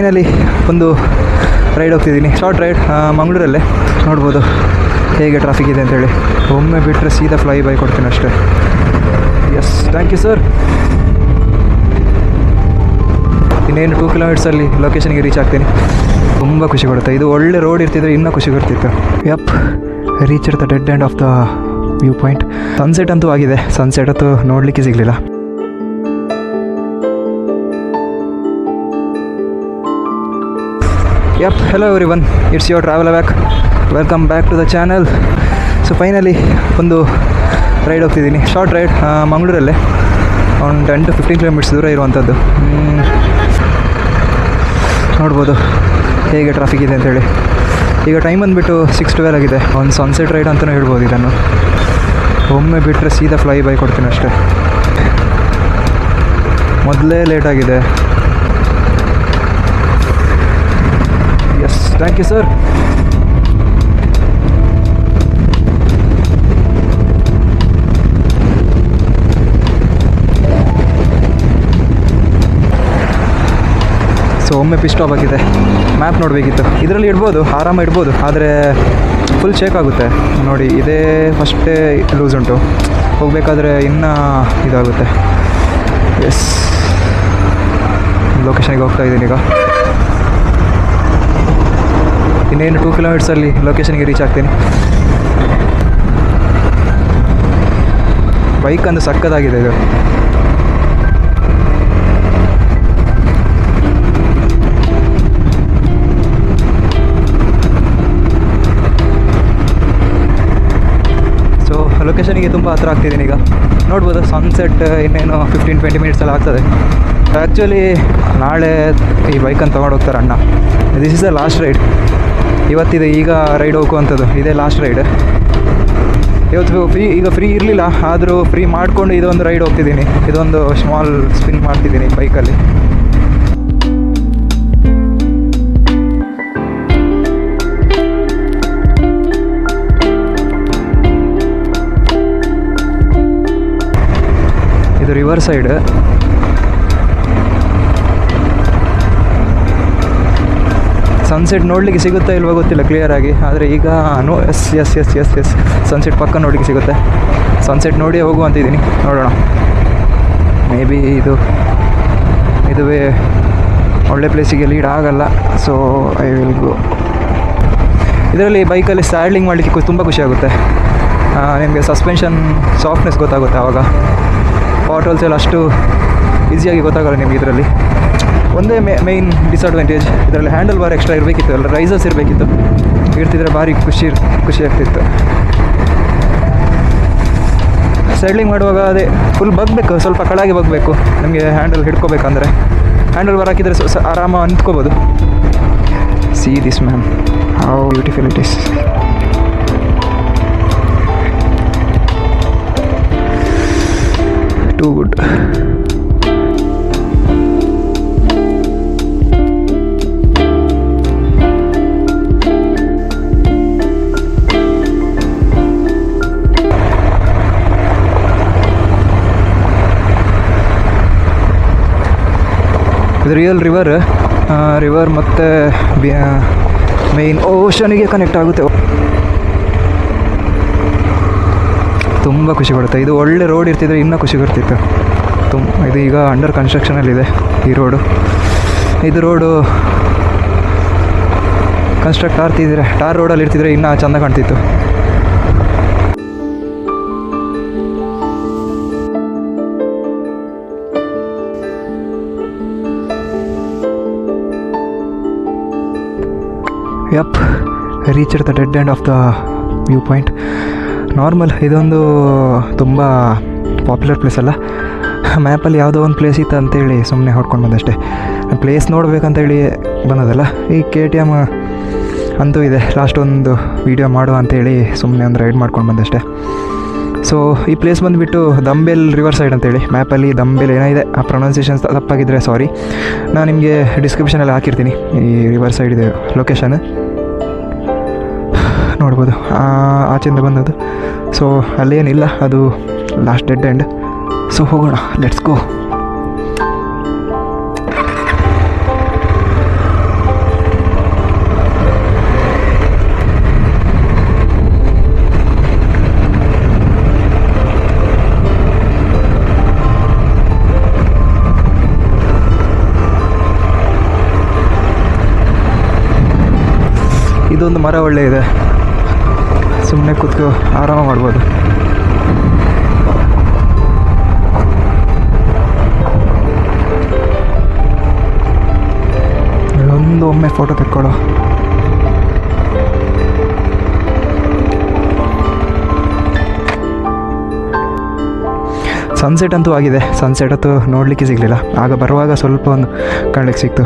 Finally ಒಂದು ride ಹೋಗ್ತಿದ್ದೀನಿ, short ride ಮಂಗಳೂರಲ್ಲೇ. ನೋಡ್ಬೋದು ಹೇಗೆ ಟ್ರಾಫಿಕ್ ಇದೆ ಅಂತೇಳಿ. ಒಮ್ಮೆ ಬಿಟ್ಟರೆ ಸೀದಾ ಫ್ಲೈ ಬೈ ಕೊಡ್ತೀನಿ ಅಷ್ಟೇ. Yes, thank you sir. ಇನ್ನೇನು 2 ಕಿಲೋಮೀಟರ್ಸಲ್ಲಿ ಲೊಕೇಶನ್ಗೆ ರೀಚ್ ಆಗ್ತೀನಿ. ತುಂಬ ಖುಷಿ ಕೊಡುತ್ತೆ. ಇದು ಒಳ್ಳೆ ರೋಡ್ ಇರ್ತಿದ್ರೆ ಇನ್ನೂ ಖುಷಿ ಬರ್ತಿತ್ತು. ಯಪ್, ರೀಚ್ ಇರ್ತ dead end of the view point. Sunset ಅಂತೂ ಆಗಿದೆ, ಸನ್ಸೆಟ್ ಅಂತೂ ನೋಡಲಿಕ್ಕೆ ಸಿಗಲಿಲ್ಲ. Yup, hello everyone, it's your travel back. Welcome back to the channel. So finally ಒಂದು ರೈಡ್ ಹೋಗ್ತಿದ್ದೀನಿ, ಶಾರ್ಟ್ ರೈಡ್ ಮಂಗಳೂರಲ್ಲೇ. ಒಂದು 10 to 15 ಕಿಲೋಮೀಟರ್ಸ್ ದೂರ ಇರುವಂಥದ್ದು. ನೋಡ್ಬೋದು ಹೇಗೆ ಟ್ರಾಫಿಕ್ ಇದೆ ಅಂತೇಳಿ. ಈಗ ಟೈಮ್ ಬಂದುಬಿಟ್ಟು 6:12 ಆಗಿದೆ. ಒಂದು ಸನ್ಸೆಟ್ ರೈಡ್ ಅಂತಲೂ ಹೇಳ್ಬೋದು ಇದನ್ನು. ಒಮ್ಮೆ ಬಿಟ್ಟರೆ ಸೀದಾ ಫ್ಲೈ ಬೈ ಕೊಡ್ತೀನಿ ಅಷ್ಟೇ. ಮೊದಲೇ ಲೇಟಾಗಿದೆ. Yes, thank you sir. So ಒಮ್ಮೆ ಪಿಸ್ಟ್ ಸ್ಟಾಪ್ ಆಗಿದೆ. ಮ್ಯಾಪ್ ನೋಡಬೇಕಿತ್ತು. ಇದರಲ್ಲಿ ಇಡ್ಬೋದು, ಆರಾಮ ಇಡ್ಬೋದು, ಆದರೆ ಫುಲ್ ಶೇಕ್ ಆಗುತ್ತೆ. ನೋಡಿ, ಇದೇ ಫಸ್ಟೇ ಲೂಸ್ ಉಂಟು. ಹೋಗಬೇಕಾದ್ರೆ ಇನ್ನೂ ಇದಾಗುತ್ತೆ. ಎಸ್, ಲೊಕೇಶನ್ಗೆ ಹೋಗ್ತಾ ಇದ್ದೀನಿ ಈಗ. ಇನ್ನೇನು 2 ಕಿಲೋಮೀಟರ್ಸಲ್ಲಿ ಲೊಕೇಶನ್ಗೆ ರೀಚ್ ಆಗ್ತೀನಿ. ಬೈಕ್ ಅಂದು ಸಕ್ಕತ್ತಾಗಿದೆ ಇದು. ಲೊಕೇಶನಿಗೆ ತುಂಬ ಹತ್ರ ಆಗ್ತಿದ್ದೀನಿ ಈಗ. ನೋಡ್ಬೋದು ಸನ್ಸೆಟ್ ಇನ್ನೇನು 15-20 ಮಿನಿಟ್ಸಲ್ಲಿ ಆಗ್ತದೆ. ಆ್ಯಕ್ಚುಲಿ ನಾಳೆ ಈ ಬೈಕನ್ನು ತೊಗೊಂಡು ಹೋಗ್ತಾರೆ ಅಣ್ಣ. This is the last ride. ಇವತ್ತಿದೆ, ಈಗ ರೈಡ್ ಹೋಗುವಂಥದ್ದು. ಇದೇ ಲಾಸ್ಟ್ ರೈಡ್. ಇವತ್ತು ಫ್ರೀ ಇರಲಿಲ್ಲ, ಆದರೂ ಫ್ರೀ ಮಾಡಿಕೊಂಡು ಇದೊಂದು ರೈಡ್ ಹೋಗ್ತಿದ್ದೀನಿ. ಇದೊಂದು ಸ್ಮಾಲ್ ಸ್ಪಿನ್ ಮಾಡ್ತಿದ್ದೀನಿ ಬೈಕಲ್ಲಿ. ಇದು ರಿವರ್ ಸೈಡ್. ಸನ್ಸೆಟ್ ನೋಡಲಿಕ್ಕೆ ಸಿಗುತ್ತಾ ಇಲ್ವಾ ಗೊತ್ತಿಲ್ಲ ಕ್ಲಿಯರಾಗಿ, ಆದರೆ ಈಗ ಎಸ್ ಸನ್ಸೆಟ್ ಪಕ್ಕ ನೋಡಲಿಕ್ಕೆ ಸಿಗುತ್ತೆ. ಸನ್ಸೆಟ್ ನೋಡಿ ಹೋಗುವಂತಿದ್ದೀನಿ, ನೋಡೋಣ. ಮೇ ಬಿ ಇದುವೇ ಒಳ್ಳೆ ಪ್ಲೇಸಿಗೆ ಲೀಡ್ ಆಗಲ್ಲ. So I will go. ಇದರಲ್ಲಿ ಬೈಕಲ್ಲಿ ಸ್ಯಾಡ್ಲಿಂಗ್ ಮಾಡಲಿಕ್ಕೆ ತುಂಬ ಖುಷಿಯಾಗುತ್ತೆ. ನಿಮಗೆ ಸಸ್ಪೆನ್ಷನ್ ಸಾಫ್ಟ್ನೆಸ್ ಗೊತ್ತಾಗುತ್ತೆ ಆವಾಗ. ಪಾಟ್ರೋಲ್ಸ್ ಎಲ್ಲ ಅಷ್ಟು ಈಸಿಯಾಗಿ ಗೊತ್ತಾಗಲ್ಲ ನಿಮಗೆ ಇದರಲ್ಲಿ. ಒಂದೇ ಮೇಯ್ನ್ ಡಿಸಡ್ವಾಂಟೇಜ್, ಇದರಲ್ಲಿ ಹ್ಯಾಂಡಲ್ ಬಾರ್ ಎಕ್ಸ್ಟ್ರಾ ಇರಬೇಕಿತ್ತು, ಎಲ್ಲ ರೈಸರ್ಸ್ ಇರಬೇಕಿತ್ತು. ಇರ್ತಿದ್ರೆ ಭಾರಿ ಖುಷಿ ಆಗ್ತಿತ್ತು. ಸೈಡ್ಲಿಂಗ್ ಮಾಡುವಾಗ ಅದೇ ಫುಲ್ ಬಗ್ಬೇಕು, ಸ್ವಲ್ಪ ಕೆಳಗೆ ಬಗ್ಬೇಕು ನಮಗೆ ಹ್ಯಾಂಡಲ್ ಹಿಡ್ಕೋಬೇಕಂದ್ರೆ. ಹ್ಯಾಂಡಲ್ ಬಾರ್ ಹಾಕಿದರೆ ಆರಾಮ ನಿಂತ್ಕೋಬೋದು. See this ma'am, how beautiful it is. Too good. ಇದು ರಿಯಲ್ ರಿವರ್ ಮತ್ತು ಮೇಯ್ನ್ ಓಷನಿಗೆ ಕನೆಕ್ಟ್ ಆಗುತ್ತೆ. ತುಂಬ ಖುಷಿ ಪಡುತ್ತೆ. ಇದು ಒಳ್ಳೆ ರೋಡ್ ಇರ್ತಿದ್ರೆ ಇನ್ನೂ ಖುಷಿ ಬರ್ತಿತ್ತು. ಇದು ಈಗ ಅಂಡರ್ ಕನ್ಸ್ಟ್ರಕ್ಷನಲ್ಲಿದೆ ಈ ರೋಡು. ಇದು ರೋಡು ಕನ್ಸ್ಟ್ರಕ್ಟ್ ಆಗ್ತಿದ್ರೆ, ಟಾರ್ ರೋಡಲ್ಲಿ ಇರ್ತಿದ್ರೆ ಇನ್ನೂ ಚೆಂದ ಕಾಣ್ತಿತ್ತು. ಯಪ್, ರೀಚ್ ಇರ್ತ dead end of the view point. Normal ಇದೊಂದು ತುಂಬ ಪಾಪ್ಯುಲರ್ ಪ್ಲೇಸ್ ಅಲ್ಲ. ಮ್ಯಾಪಲ್ಲಿ ಯಾವುದೋ ಒಂದು ಪ್ಲೇಸ್ ಇತ್ತು ಅಂತೇಳಿ ಸುಮ್ಮನೆ ಹೊಡ್ಕೊಂಡು ಬಂದಷ್ಟೇ. ಪ್ಲೇಸ್ ನೋಡಬೇಕಂತೇಳಿ ಬಂದದಲ್ಲ. ಈ KTM ಅಂತೂ ಇದೆ, ಲಾಸ್ಟ್ ಒಂದು ವೀಡಿಯೋ ಮಾಡುವ ಅಂತೇಳಿ ಸುಮ್ಮನೆ ಒಂದು ರೈಡ್ ಮಾಡ್ಕೊಂಡು ಬಂದಷ್ಟೇ. ಸೊ ಈ ಪ್ಲೇಸ್ ಬಂದುಬಿಟ್ಟು ದಂಬೇಲ್ ರಿವರ್ ಸೈಡ್ ಅಂತೇಳಿ ಮ್ಯಾಪಲ್ಲಿ ದಂಬೇಲ್ ಏನಿದೆ, ಆ ಪ್ರೊನೌನ್ಸಿಯೇಷನ್ ತಪ್ಪಾಗಿದ್ದರೆ ಸಾರಿ. ನಾನು ನಿಮಗೆ ಡಿಸ್ಕ್ರಿಪ್ಷನಲ್ಲಿ ಹಾಕಿರ್ತೀನಿ ಈ ರಿವರ್ ಸೈಡ್ ಇದೆ ಲೊಕೇಶನ್. ನೋಡ್ಬೋದು ಆಚೆಯಿಂದ ಬಂದದ್ದು. ಸೊ ಅಲ್ಲೇನಿಲ್ಲ, ಅದು ಲಾಸ್ಟ್ ಡೆಡ್ ಎಂಡ್. ಸೊ ಹೋಗೋಣ, ಲೆಟ್ಸ್ ಗೋ. ಇದೊಂದು ಮರ ಒಳ್ಳೆ ಇದೆ, ಸುಮ್ಮನೆ ಕೂತ್ಕೊ ಆರಾಮ ಮಾಡ್ಬೋದು. ಇಲ್ಲೊಂದು ಒಮ್ಮೆ ಫೋಟೋ ತೆಕ್ಕೊಳ್ಳೋ. ಸನ್ಸೆಟ್ ಅಂತೂ ಆಗಿದೆ. ಸನ್ಸೆಟ್ ಅಂತೂ ನೋಡಲಿಕ್ಕೆ ಸಿಗಲಿಲ್ಲ. ಆಗ ಬರುವಾಗ ಸ್ವಲ್ಪ ಒಂದು ಕಾಣಲಿಕ್ಕೆ ಸಿಕ್ತು.